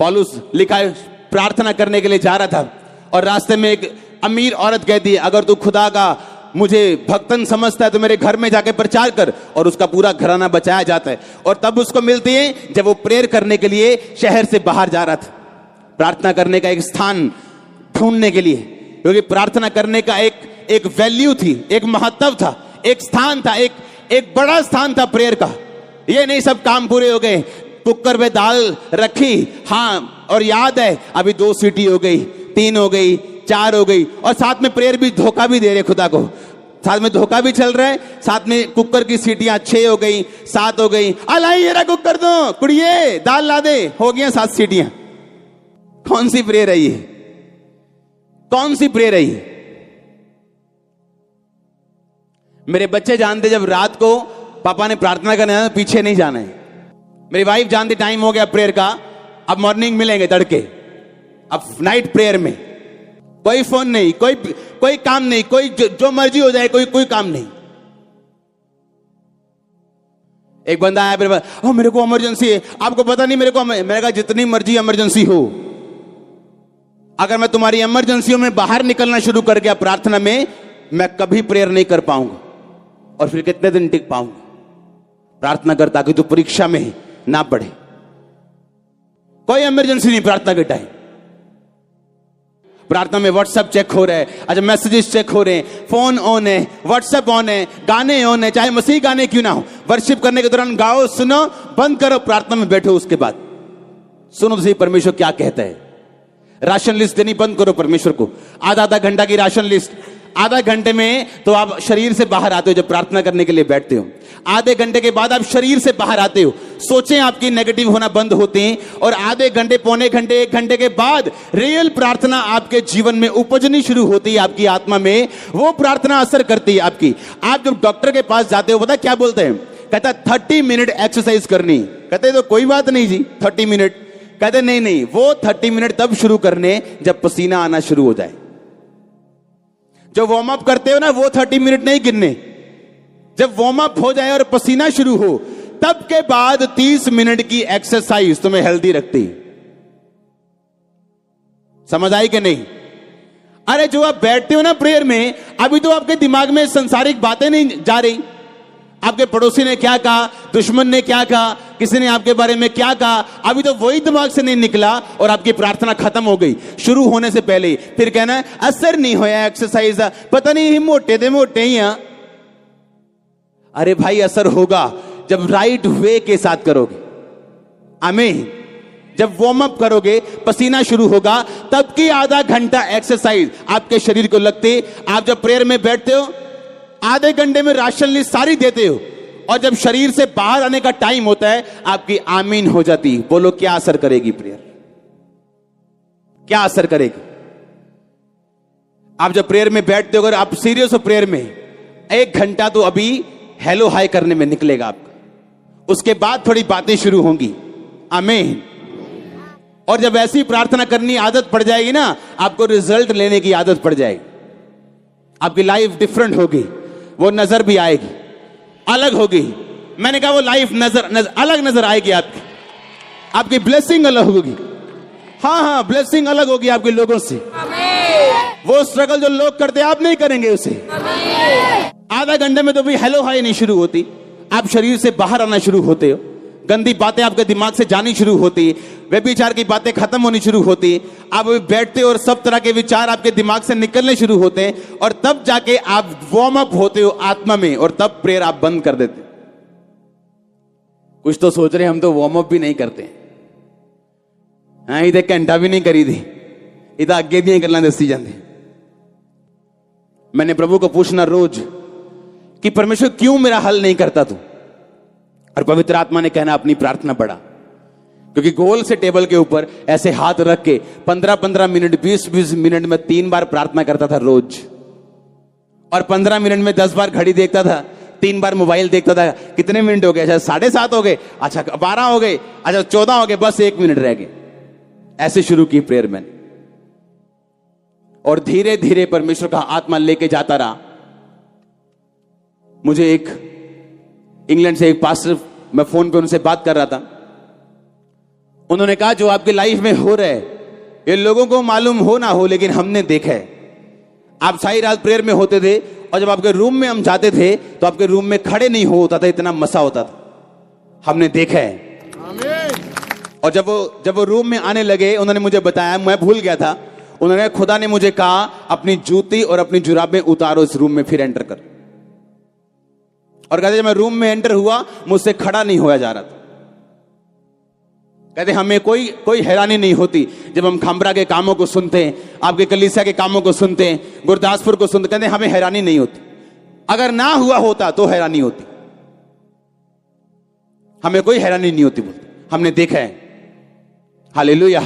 पौलुस लिखा है प्रार्थना करने के लिए जा रहा था और रास्ते में एक अमीर औरत कहती है, अगर तू खुदा का मुझे भक्तन समझता है तो मेरे घर में जाके प्रचार कर, और उसका पूरा घराना बचाया जाता है। और तब उसको मिलती है जब वो प्रेयर करने के लिए शहर से बाहर जा रहा था, प्रार्थना करने का एक स्थान ढूंढने के लिए, क्योंकि प्रार्थना करने का एक वैल्यू थी, एक महत्व था, एक स्थान था, एक बड़ा स्थान था प्रेयर का। ये नहीं सब काम पूरे हो गए, कुकर में दाल रखी, हाँ, और याद है अभी 2 सीटी हो गई, 3 हो गई, 4 हो गई, और साथ में प्रेयर भी धोखा भी दे रहे खुदा को, साथ में धोखा भी चल रहा है, साथ में कुकर की सीटियां 6 हो गई, 7 हो गई, अलाई ये कुकर दो कुड़िए दाल ला दे, हो गया 7 सीटियां। कौन सी प्रेयर है ये? कौन सी प्रेयर है ये? मेरे बच्चे जानते जब रात को पापा ने प्रार्थना करना है पीछे नहीं जाना है। मेरी वाइफ जानती टाइम हो गया प्रेयर का, अब मॉर्निंग मिलेंगे तड़के, अब नाइट प्रेयर में कोई फोन नहीं, कोई काम नहीं, कोई जो मर्जी हो जाए, कोई काम नहीं। एक बंदा आया मेरे पास, मेरे को इमरजेंसी है, आपको पता नहीं मेरे को। मैंने कहा जितनी मर्जी इमरजेंसी हो, अगर मैं तुम्हारी इमरजेंसियों में बाहर निकलना शुरू कर गया प्रार्थना में, मैं कभी प्रेयर नहीं कर पाऊंगा, और फिर कितने दिन टिक पाऊंगा। प्रार्थना कर ताकि तू परीक्षा में ना पढ़े। कोई इमरजेंसी नहीं प्रार्थना के टाइम। प्रार्थना में व्हाट्सएप चेक हो रहा है, अच्छा मैसेजेस चेक हो रहे हैं, फोन ऑन है, व्हाट्सएप ऑन है, गाने ऑन है, चाहे मसीह गाने क्यों ना हो। वर्शिप करने के दौरान गाओ, सुनो, बंद करो, प्रार्थना में बैठो, उसके बाद सुनो तो सही परमेश्वर क्या कहता है। राशन लिस्ट देनी बंद करो परमेश्वर को, आधा घंटा की राशन लिस्ट। आधा घंटे में तो आप शरीर से बाहर आते हो जब प्रार्थना करने के लिए बैठते हो, आधे घंटे के बाद आप शरीर से बाहर आते हो, सोचें आपकी नेगेटिव होना बंद होते हैं, और आधे घंटे, पौने घंटे, 1 घंटे के बाद रियल प्रार्थना आपके जीवन में उपजनी शुरू होती है, आपकी आत्मा में वो प्रार्थना असर करती है आपकी। आप जब डॉक्टर के पास जाते हो, पता क्या बोलते हैं? कहता 30 मिनट एक्सरसाइज करनी। कहते तो कोई बात नहीं जी, 30 मिनट। कहते नहीं, वो 30 मिनट तब शुरू करने जब पसीना आना शुरू हो जाए। जो वार्म अप करते हो ना, वो 30 मिनट नहीं गिनने, जब वार्म अप हो जाए और पसीना शुरू हो, तब के बाद 30 मिनट की एक्सरसाइज तुम्हें हेल्दी रखती। समझ आई कि नहीं? अरे जो आप बैठते हो ना प्रेयर में, अभी तो आपके दिमाग में संसारिक बातें नहीं जा रही। आपके पड़ोसी ने क्या कहा, दुश्मन ने क्या कहा, किसी ने आपके बारे में क्या कहा, अभी तो वही दिमाग से नहीं निकला, और आपकी प्रार्थना खत्म हो गई शुरू होने से पहले। फिर कहना है असर नहीं होया एक्सरसाइज, पता नहीं मोटे दे मोटे ही। अरे भाई असर होगा जब राइट वे के साथ करोगे। आमीन। जब वार्म अप करोगे, पसीना शुरू होगा, तब की आधा घंटा एक्सरसाइज आपके शरीर को लगती। आप जब प्रेयर में बैठते हो, आधे घंटे में राशन लिस्ट सारी देते हो, और जब शरीर से बाहर आने का टाइम होता है, आपकी आमीन हो जाती। बोलो क्या असर करेगी प्रेयर? क्या असर करेगी? आप जब प्रेयर में बैठते हो, अगर आप सीरियस हो प्रेयर में, 1 घंटा तो अभी हेलो हाय करने में निकलेगा आपका, उसके बाद थोड़ी बातें शुरू होंगी। आमीन। और जब ऐसी प्रार्थना करनी आदत पड़ जाएगी ना, आपको रिजल्ट लेने की आदत पड़ जाएगी, आपकी लाइफ डिफरेंट होगी, वो नजर भी आएगी, अलग होगी। मैंने कहा वो लाइफ अलग नजर आएगी आपकी ब्लेसिंग अलग होगी। हाँ, ब्लेसिंग अलग होगी आपके लोगों से। वो स्ट्रगल जो लोग करते आप नहीं करेंगे उसे। आधा घंटे में तो भी हेलो हाय नहीं शुरू होती, आप शरीर से बाहर आना शुरू होते हो, गंदी बातें आपके दिमाग से जानी शुरू होती, व्यभिचार की बातें खत्म होनी शुरू होती, आप बैठते हो और सब तरह के विचार आपके दिमाग से निकलने शुरू होते हैं, और तब जाके आप वार्म अप होते हो आत्मा में, और तब प्रेयर आप बंद कर देते। कुछ तो सोच रहे हम तो वार्म अप भी नहीं करते। हाँ, इधर घंटा भी नहीं करी थी, इधर आगे भी गल्लां दसी जाती। मैंने प्रभु को पूछना रोज कि परमेश्वर क्यों मेरा हल नहीं करता तू? और पवित्र आत्मा ने कहना अपनी प्रार्थना बढ़ा। क्योंकि गोल से टेबल के ऊपर ऐसे हाथ रख के 15-15 मिनट, 20-20 मिनट में 3 बार प्रार्थना करता था रोज, और 15 मिनट में 10 बार घड़ी देखता था, 3 बार मोबाइल देखता था। कितने मिनट हो गए? अच्छा 7:30 हो गए, अच्छा 12 हो गए, अच्छा 14 हो गए, बस 1 मिनट रह गए। ऐसे शुरू की प्रेयर मैंने, और धीरे धीरे परमेश्वर का आत्मा लेके जाता रहा। मुझे एक इंग्लैंड से एक पास्टर, मैं फोन पे उनसे बात कर रहा था, उन्होंने कहा जो आपकी लाइफ में हो रहा है ये लोगों को मालूम हो ना हो, लेकिन हमने देखा है। आप सारी रात प्रेयर में होते थे और जब आपके रूम में हम जाते थे तो आपके रूम में खड़े नहीं हो होता था, इतना मसा होता था। हमने देखा है। और जब वो रूम में आने लगे, उन्होंने मुझे बताया, मैं भूल गया था। उन्होंने, खुदा ने मुझे कहा अपनी जूती और अपनी जुराबें उतारो, इस रूम में फिर एंटर कर। और कहते जब मैं रूम में एंटर हुआ मुझसे खड़ा नहीं होया जा रहा था। कहते हमें कोई हैरानी नहीं होती जब हम खंबरा के कामों को सुनते हैं, आपके कलीसिया के कामों को सुनते हैं, गुरदासपुर को सुनते, कहते हमें हैरानी नहीं होती। अगर ना हुआ होता तो हैरानी होती, हमें कोई हैरानी नहीं होती बोलते। हमने देखा है। हालेलुया।